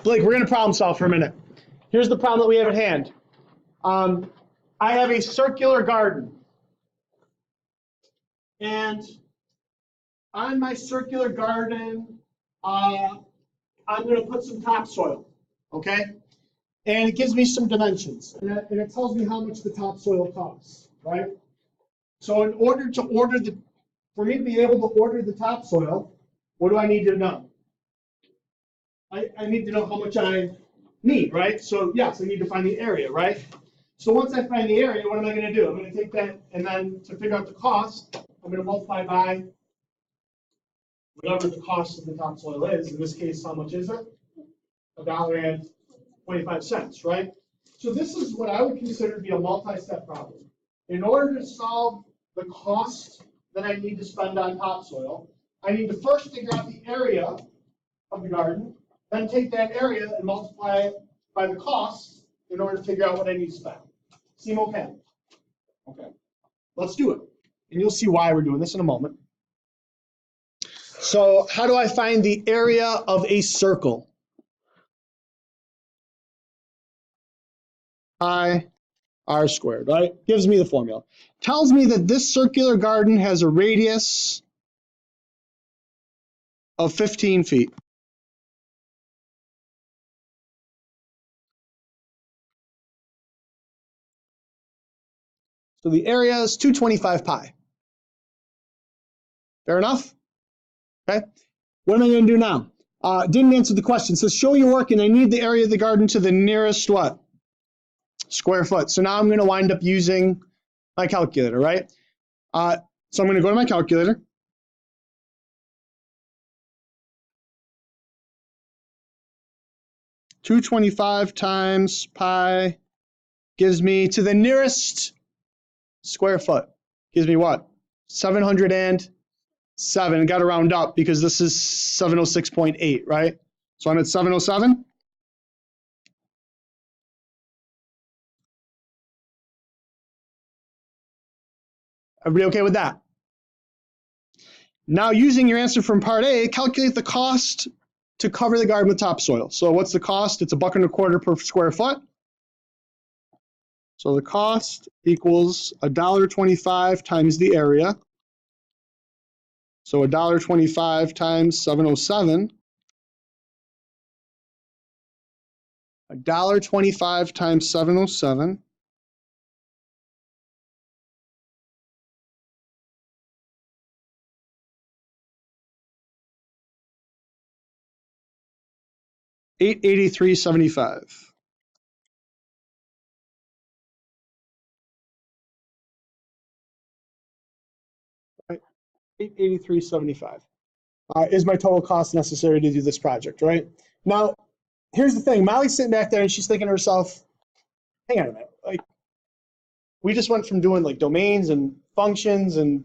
Blake, we're going to problem solve for a minute. Here's the problem that we have at hand. I have a circular garden. And on my circular garden, I'm going to put some topsoil, okay? And it gives me some dimensions. And it tells me how much the topsoil costs, right? So in order to for me to be able to order the topsoil, what do I need to know? I need to know how much I need, right? So yes, I need to find the area, right? So once I find the area, what am I going to do? I'm going to take that, and then to figure out the cost, I'm going to multiply by whatever the cost of the topsoil is. In this case, how much is it? $1.25, right? So this is what I would consider to be a multi-step problem. In order to solve the cost that I need to spend on topsoil, I need to first figure out the area of the garden, then take that area and multiply it by the cost in order to figure out what I need to spend. Seem okay? Okay. Let's do it. And you'll see why we're doing this in a moment. So how do I find the area of a circle? Pi r squared, right? Gives me the formula. Tells me that this circular garden has a radius of 15 feet. So the area is 225 pi. Fair enough? Okay. What am I going to do now? Didn't answer the question. It says show your work, and I need the area of the garden to the nearest what? Square foot. So now I'm going to wind up using my calculator, right? So I'm going to go to my calculator. $225 times pi gives me to the nearest square foot. Gives me what? 707. Got to round up because this is 706.8, right? So I'm at 707. Everybody okay with that? Now, using your answer from part A, calculate the cost to cover the garden with topsoil. So what's the cost? It's $1.25 per square foot. So the cost equals $1.25 times the area. So $1.25 times 707. $1.25 times 707. $883.75. Right, $883.75 is my total cost necessary to do this project, right? Now, here's the thing. Molly's sitting back there and she's thinking to herself, hang on a minute, like we just went from doing like domains and functions and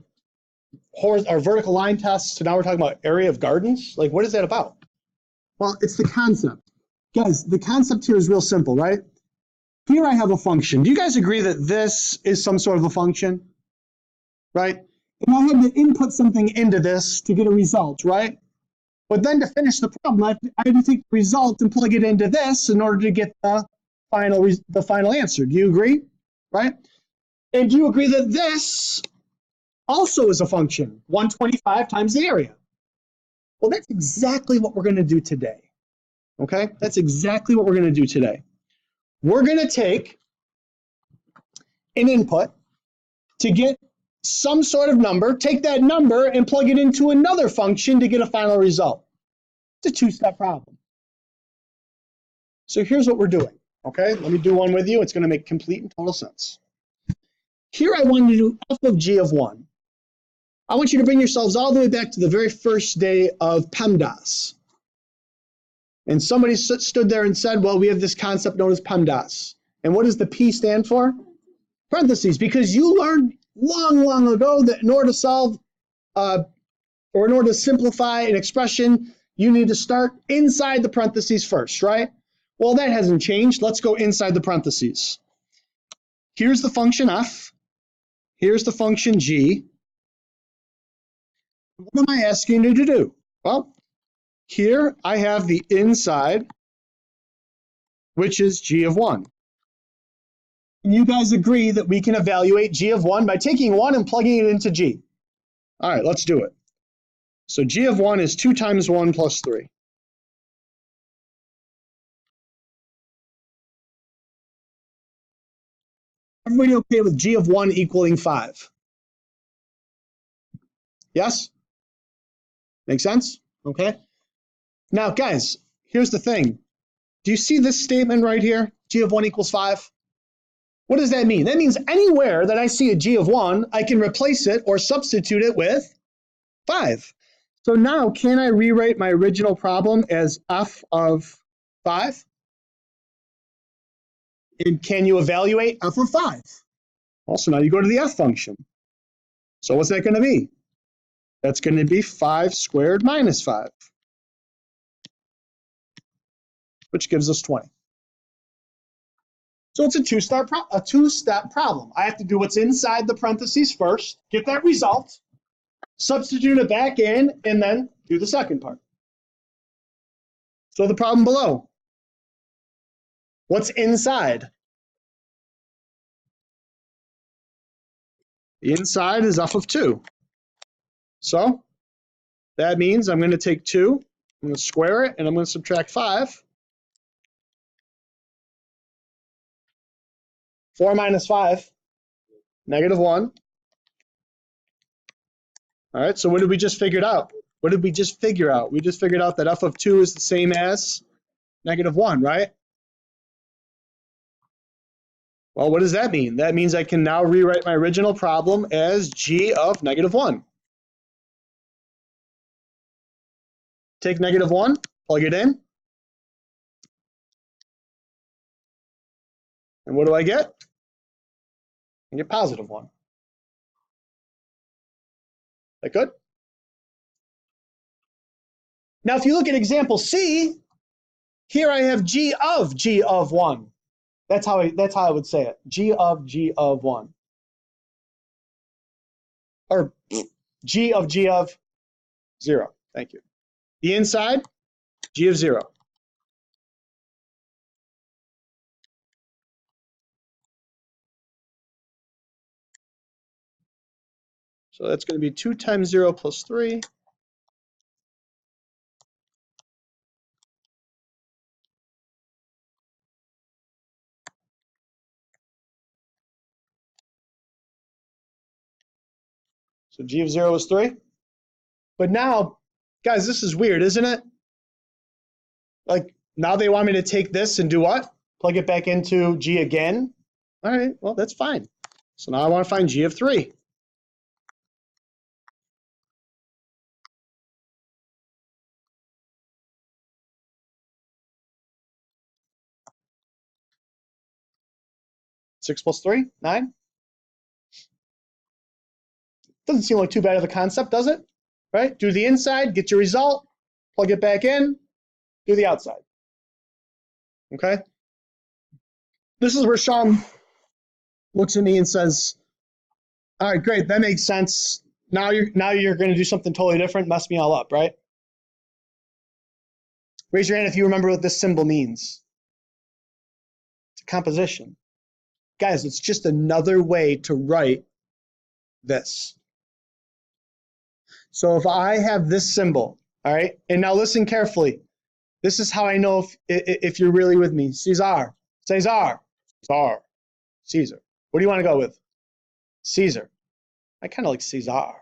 our vertical line tests to now we're talking about area of gardens. Like, what is that about? Well, it's the concept. Guys, the concept here is real simple, right? Here I have a function. Do you guys agree that this is some sort of a function? Right? And I had to input something into this to get a result, right? But then to finish the problem, I had to take the result and plug it into this in order to get the final answer. Do you agree? Right? And do you agree that this also is a function, 125 times the area? Well, that's exactly what we're going to do today. Okay? That's exactly what we're going to do today. We're going to take an input to get some sort of number, take that number and plug it into another function to get a final result. It's a two-step problem. So here's what we're doing. Okay? Let me do one with you. It's going to make complete and total sense. Here I want to do f of g of 1. I want you to bring yourselves all the way back to the very first day of PEMDAS. And somebody stood there and said, well, we have this concept known as PEMDAS. And what does the P stand for? Parentheses, because you learned long, long ago that in order to solve, or in order to simplify an expression, you need to start inside the parentheses first, right? Well, that hasn't changed. Let's go inside the parentheses. Here's the function f. Here's the function g. What am I asking you to do? Well, here I have the inside which is g of 1. And you guys agree that we can evaluate g of 1 by taking 1 and plugging it into g. All right, let's do it. So g of 1 is 2 times 1 plus 3. Everybody okay with g of 1 equaling 5? Yes? Make sense? Okay. Now, guys, here's the thing. Do you see this statement right here? G of 1 equals 5? What does that mean? That means anywhere that I see a g of 1, I can replace it or substitute it with 5. So now, can I rewrite my original problem as f of 5? And can you evaluate f of 5? Also, now you go to the f function. So what's that going to be? That's going to be 5 squared minus 5, which gives us 20. So it's a two-step problem. I have to do what's inside the parentheses first, get that result, substitute it back in, and then do the second part. So the problem below. What's inside? The inside is f of 2. So that means I'm going to take 2, I'm going to square it, and I'm going to subtract 5. 4 minus 5, negative 1. All right, so what did we just figure out? What did we just figure out? We just figured out that f of 2 is the same as negative 1, right? Well, what does that mean? That means I can now rewrite my original problem as g of negative 1. Take negative 1, plug it in. And what do I get? I get positive 1. That good? Now, if you look at example C, here I have g of 1. That's how I would say it. G of 1. Or g of 0. Thank you. The inside, g of 0. So that's going to be 2 times 0 plus 3. So g of 0 is 3. But now, guys, this is weird, isn't it? Like, now they want me to take this and do what? Plug it back into g again? All right, well, that's fine. So now I want to find g of 3. Six plus 3, 9. Doesn't seem like too bad of a concept, does it? Right? Do the inside, get your result, plug it back in, do the outside. Okay? This is where Sean looks at me and says, all right, great, that makes sense. Now you're going to do something totally different, mess me all up, right? Raise your hand if you remember what this symbol means. It's a composition. Guys, it's just another way to write this. So if I have this symbol, all right, and now listen carefully. This is how I know if you're really with me. Caesar. Caesar. Caesar. Caesar. What do you want to go with? Caesar. I kind of like Caesar.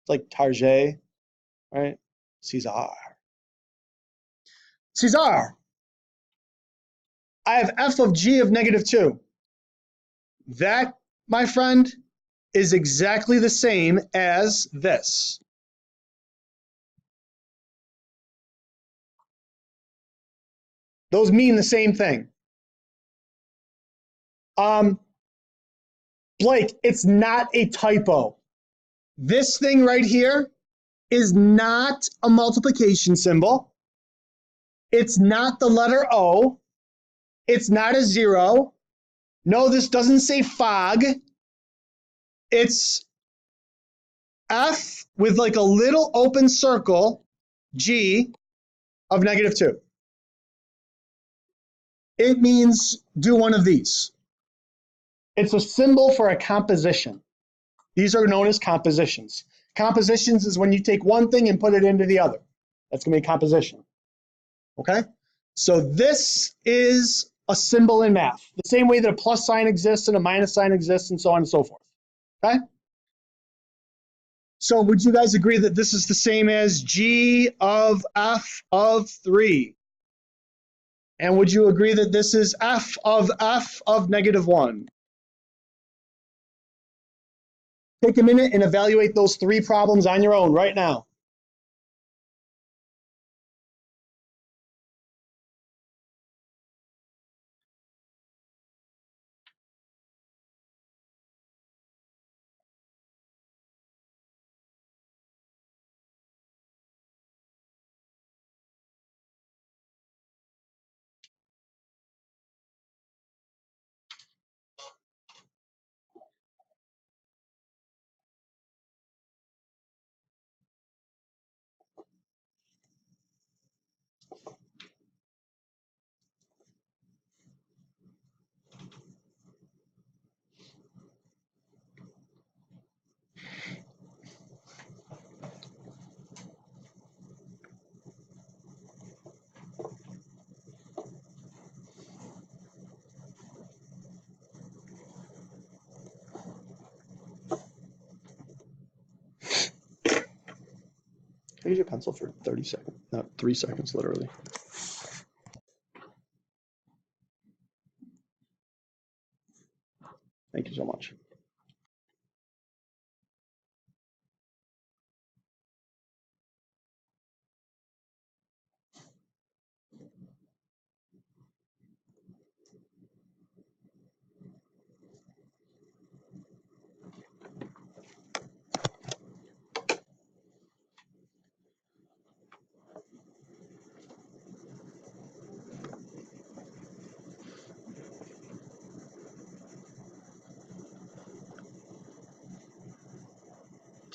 It's like Target, right? Caesar. Caesar. I have f of g of negative 2. That, my friend, is exactly the same as this. Those mean the same thing. Blake, it's not a typo. This thing right here is not a multiplication symbol. It's not the letter O. It's not a 0. No, this doesn't say fog. It's f with like a little open circle, g of negative 2. it means do one of these. It's a symbol for a composition. These are known as compositions. Compositions is when you take one thing and put it into the other. That's going to be a composition. Okay? So this is a symbol in math. The same way that a plus sign exists and a minus sign exists and so on and so forth. Okay? So would you guys agree that this is the same as g of f of 3? And would you agree that this is f of -1? Take a minute and evaluate those 3 problems on your own right now. Use your pencil for 30 seconds, not 3 seconds, literally. Thank you so much.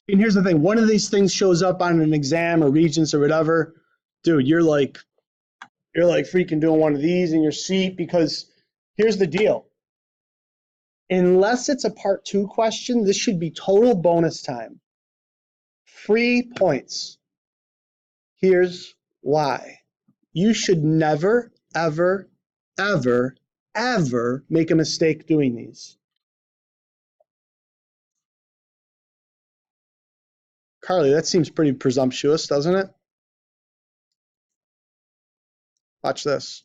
And here's the thing, one of these things shows up on an exam or Regents or whatever, dude, you're like freaking doing one of these in your seat, because here's the deal. Unless it's a part 2 question, this should be total bonus time. Free points. Here's why. You should never, ever, ever, ever make a mistake doing these. Carly, that seems pretty presumptuous, doesn't it? Watch this.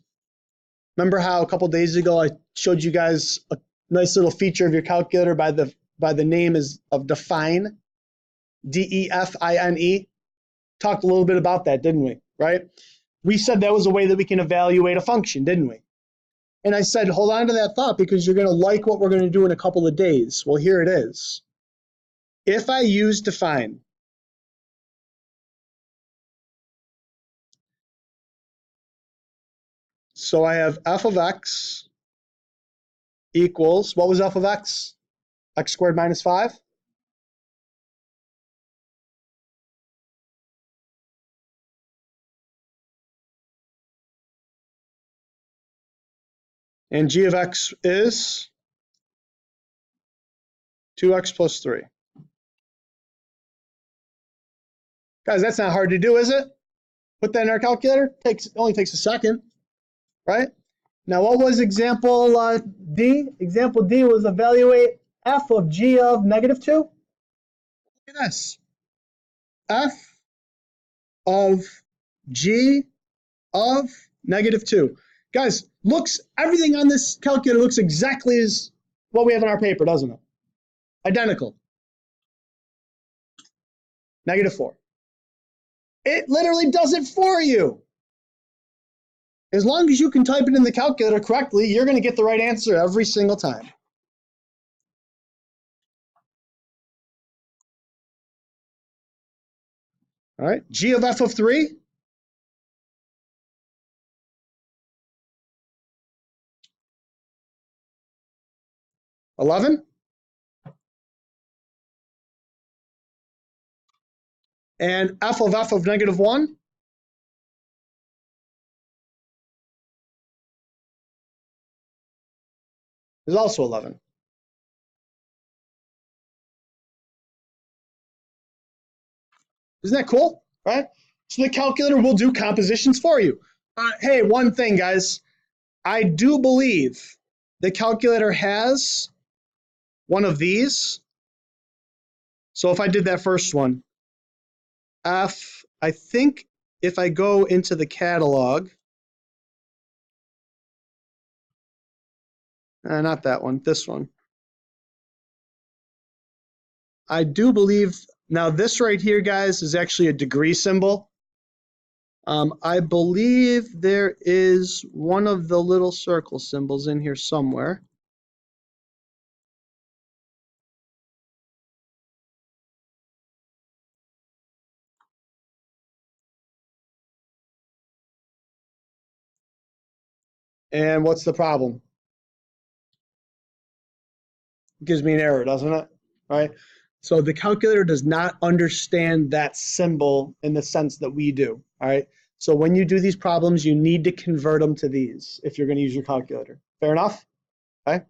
Remember how a couple days ago I showed you guys a nice little feature of your calculator by the name of define, D-E-F-I-N-E? Talked a little bit about that, didn't we? Right? We said that was a way that we can evaluate a function, didn't we? And I said, hold on to that thought, because you're going to like what we're going to do in a couple of days. Well, here it is. If I use define, so I have f of x equals, what was f of x? X squared minus 5? And g of x is 2x plus 3. Guys, that's not hard to do, is it? Put that in our calculator. It only takes a second, right? Now, what was example D? Example D was evaluate f of g of -2. Look at this. F of g of -2. Guys, everything on this calculator looks exactly as what we have in our paper, doesn't it? Identical. -4. It literally does it for you. As long as you can type it in the calculator correctly, you're going to get the right answer every single time. All right, g of f of 3. $11. And f of -1. is also 11. Isn't that cool, right? So the calculator will do compositions for you. Hey, one thing, guys. I do believe the calculator has one of these. So if I did that first one, I think if I go into the catalog, not that one, this one. I do believe, now this right here, guys, is actually a degree symbol. I believe there is one of the little circle symbols in here somewhere. And what's the problem? It gives me an error, doesn't it? Right? So the calculator does not understand that symbol in the sense that we do. All right. So when you do these problems, you need to convert them to these if you're going to use your calculator. Fair enough? Okay.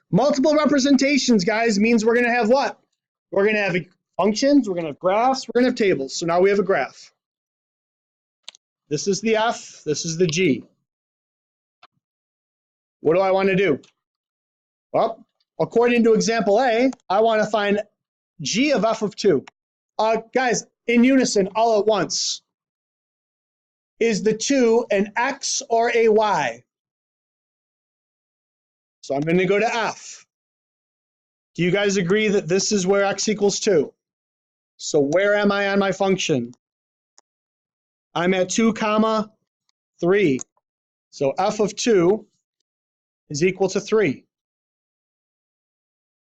Multiple representations, guys, means we're going to have what? We're going to have functions, we're going to have graphs, we're going to have tables. So now we have a graph. This is the F, this is the G. What do I want to do? Well, according to example A, I want to find G of F of 2. Guys, in unison, all at once. Is the 2 an X or a Y? So I'm going to go to F. Do you guys agree that this is where X equals 2? So where am I on my function? I'm at 2 comma 3. So F of 2 is equal to 3.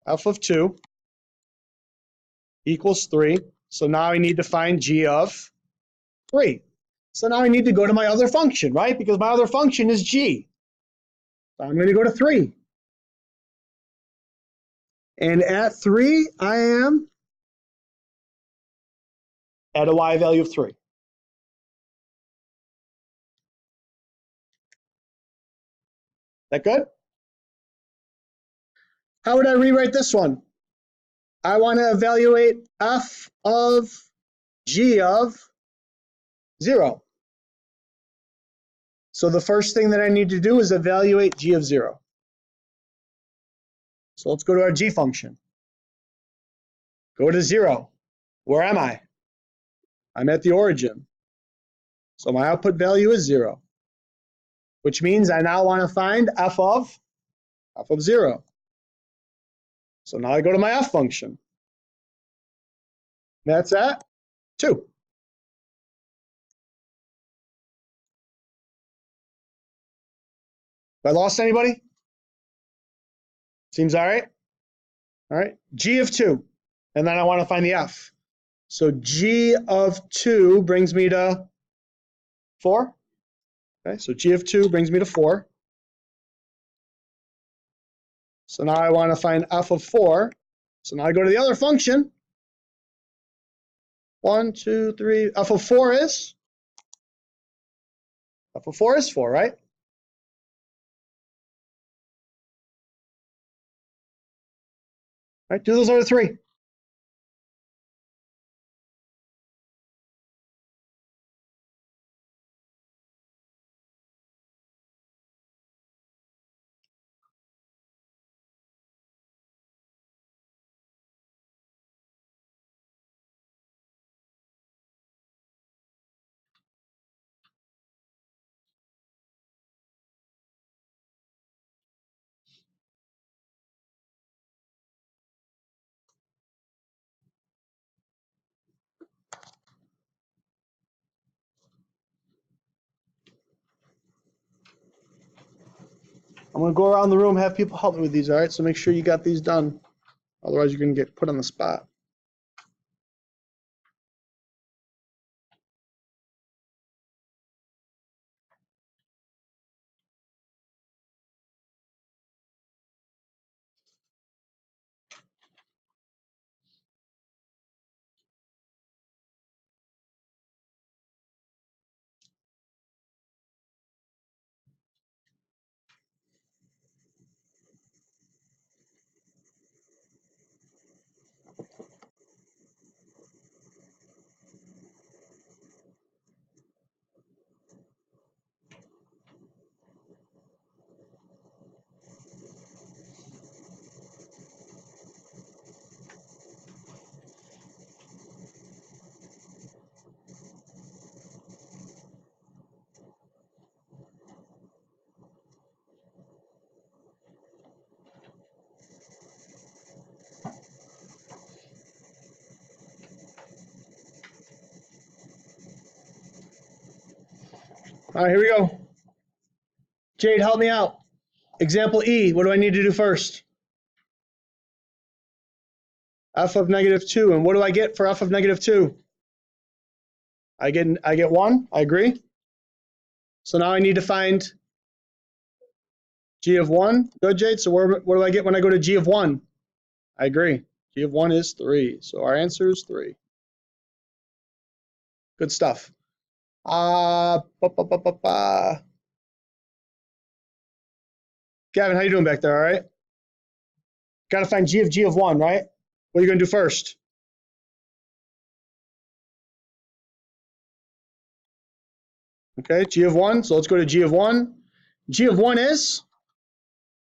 F of 2 equals 3. So now I need to find G of 3. So now I need to go to my other function, right? Because my other function is G. So I'm going to go to 3. And at 3, I am at a Y value of 3. That good? How would I rewrite this one? I want to evaluate F of G of 0. So the first thing that I need to do is evaluate G of 0. So let's go to our G function. Go to 0. Where am I? I'm at the origin. So my output value is 0, which means I now want to find F of 0. So now I go to my F function. That's at 2. Have I lost anybody? Seems all right. All right. G of 2. And then I want to find the F. So G of 2 brings me to 4. Okay, so G of 2 brings me to 4. So now I want to find F of 4. So now I go to the other function. 1, 2, 3. F of 4 is? F of 4 is 4, right? All right, do those other 3. I'm going to go around the room, have people help me with these, all right? So make sure you got these done. Otherwise, you're going to get put on the spot. All right, here we go. Jade, help me out. Example E, what do I need to do first? F of -2, and what do I get for f of -2? I get 1, I agree. So now I need to find g of 1. Good, Jade, so what do I get when I go to g of 1? I agree. G of 1 is 3, so our answer is 3. Good stuff. Gavin, how you doing back there, all right? Got to find g of 1, right? What are you going to do first? Okay, g of 1, so let's go to g of 1. G of 1 is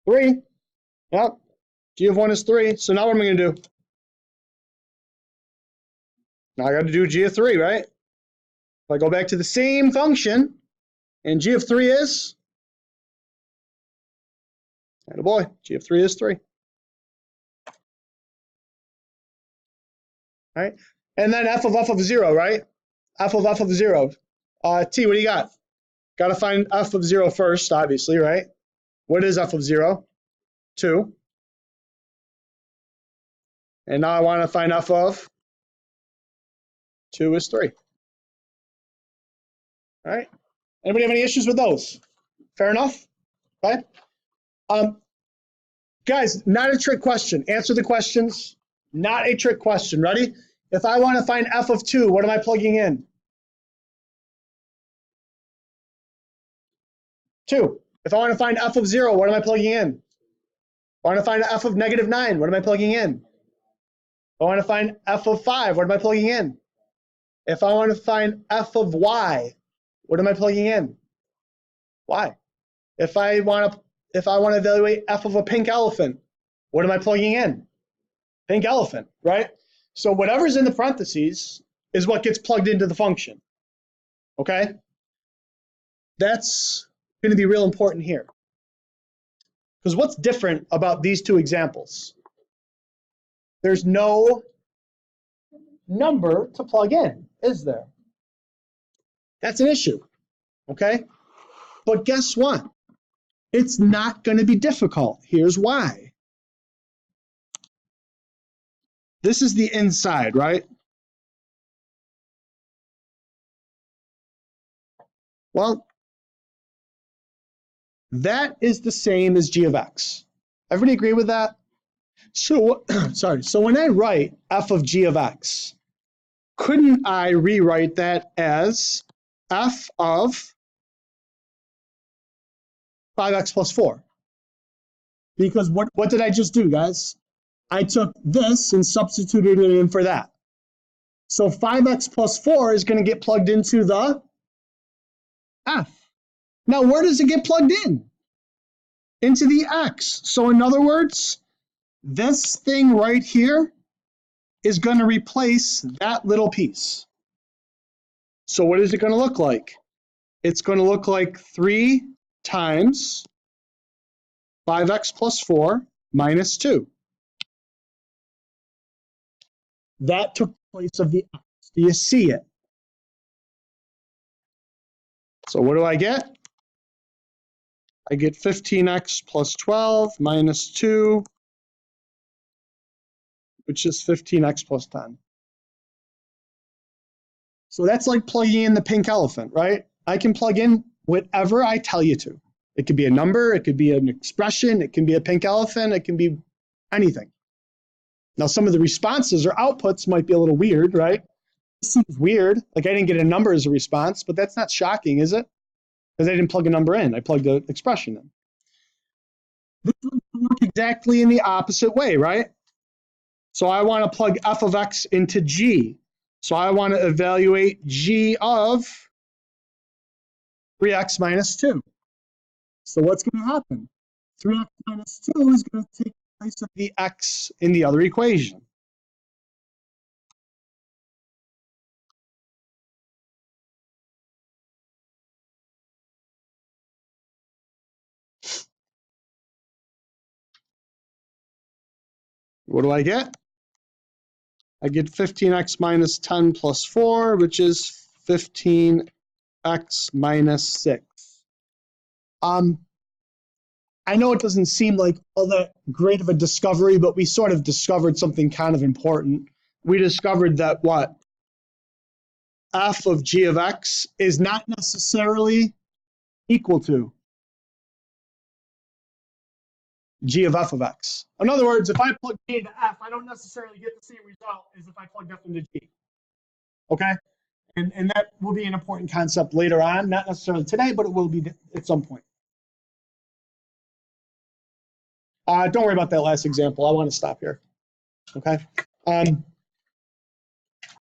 3. Yep, g of 1 is 3. So now what am I going to do? Now I got to do g of 3, right? If I go back to the same function, and g of 3 is, attaboy, g of 3 is 3. All right, and then f of 0, right? F of 0. T, what do you got? Got to find f of 0 first, obviously, right? What is f of 0? 2. And now I want to find f of 2 is 3. All right. Anybody have any issues with those? Fair enough? Okay. Guys, not a trick question. Answer the questions. Not a trick question. Ready? If I want to find f of 2, what am I plugging in? 2. If I want to find f of 0, what am I plugging in? If I want to find f of -9, what am I plugging in? If I want to find f of 5, what am I plugging in? If I want to find f of y, what am I plugging in? Y. If I want to evaluate f of a pink elephant, what am I plugging in? Pink elephant, right? So whatever's in the parentheses is what gets plugged into the function. Okay? That's going to be real important here. Because what's different about these two examples? There's no number to plug in, is there? That's an issue. Okay? But guess what? It's not going to be difficult. Here's why. This is the inside, right? Well, that is the same as g of x. Everybody agree with that? So, sorry. So when I write f of g of x, couldn't I rewrite that as f of 5x plus 4? Because what did I just do, guys? I took this and substituted it in for that. So 5x plus 4 is going to get plugged into the f. Now, where does it get plugged in? Into the x. So in other words, this thing right here is going to replace that little piece. So what is it going to look like? It's going to look like 3 times 5x plus 4 minus 2. That took the place of the x. Do you see it? So what do I get? I get 15x plus 12 minus 2, which is 15x plus 10. So that's like plugging in the pink elephant, right? I can plug in whatever I tell you to. It could be a number, it could be an expression, it can be a pink elephant, it can be anything. Now, some of the responses or outputs might be a little weird, right? This seems weird. Like I didn't get a number as a response, but that's not shocking, is it? Because I didn't plug a number in. I plugged an expression in. This would work exactly in the opposite way, right? So I want to plug f of x into g. So I want to evaluate g of 3x minus 2. So what's going to happen? 3x minus 2 is going to take the place of the x in the other equation. What do I get? I get 15x minus 10 plus 4, which is 15x x minus 6. I know it doesn't seem like all that great of a discovery, but we sort of discovered something kind of important. We discovered that what? F of g of x is not necessarily equal to g of f of x. In other words, if I plug g into f, I don't necessarily get the same result as if I plug f into g. Okay? And that will be an important concept later on, not necessarily today, but it will be at some point. Don't worry about that last example. I want to stop here. Okay?